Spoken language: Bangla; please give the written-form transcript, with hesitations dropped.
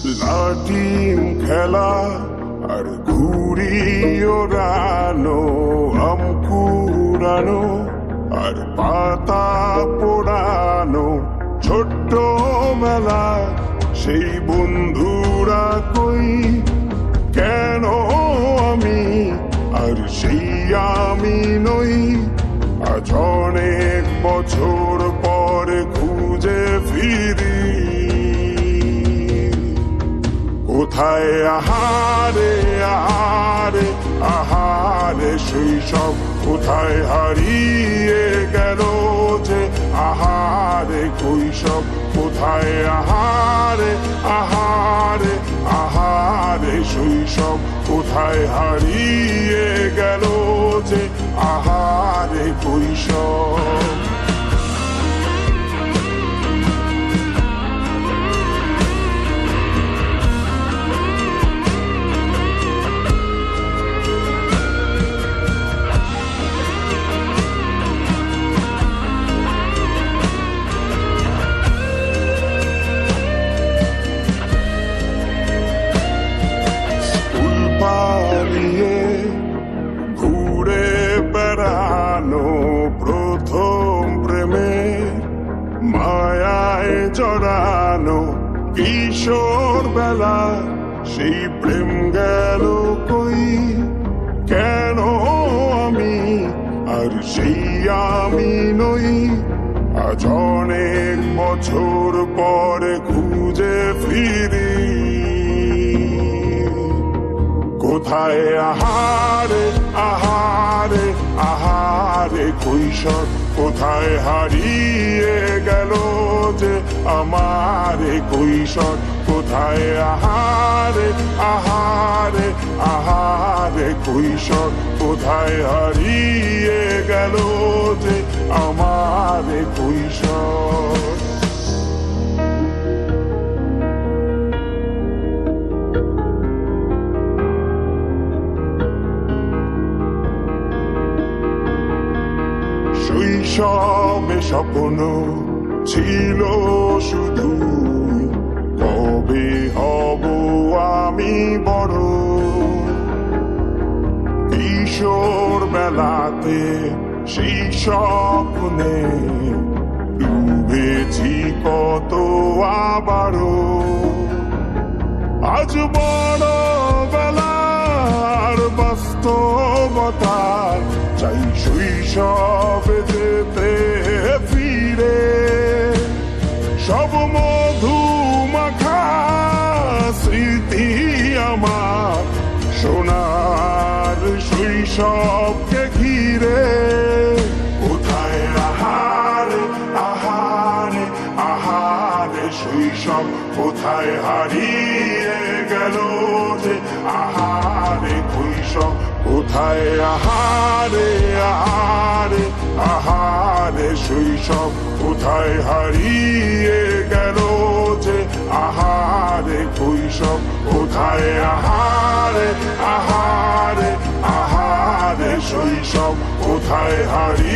লাটিম খেলা আর ঘুড়ি ওড়ানো, আম কুড়ানো আর পাতা পোড়ানো, ছোট্ট মেলা সেই বন্ধুরা কই, কেন আমি আর সেই আমি নই। আজ অনেক বছর পরে খুঁজে ফিরি, কোথায় আহারে আহারে আহারে শৈশব, কোথায় হারিয়ে গেল যে আহারে কৈশব, কোথায় আহারে আহারে আহারে শৈশব, কোথায় হারিয়ে গেল যে আহারে কৈশব। ঘুরে বেড়ানো প্রথম প্রেমে মায়ায় জড়ানো, কিশোর বেলা সেই প্রেম গেল কই, কেন আমি আর সেই আমি নই। আজ অনেক বছর পরে খুঁজে ফিরি, কোথায় আহারে আহারে আহারে কৈশোর, কোথায় হারিয়ে গেল যে আমার কৈশোর, কোথায় আহারে আহারে আহারে কৈশোর, কোথায় হারিয়ে গেল যে আমার কৈশোর। শৈশবে স্বপ্ন ছিল শুধু, কবে হব আমি বড়। কিশোর বেলাতে সেই স্বপ্নে ডুবেছি কত আবারও, আজ বড় বেলার বাস্তবতা চাই শৈশবে যেতে ফিরে। সব মধু মাখা স্মৃতি আমার সোনার শৈশবকে ঘিরে, কোথায় আহারে আহারে আহারে শৈশব, কোথায় হারিয়ে গেল যে আহারে কৈশব, কোথায় আহারে আহারে আহারে শৈশব, কোথায় হারিয়ে গেল যে আহারে কৈশব, কোথায় আহারে আহারে আহারে শৈশব, কোথায় হারিয়ে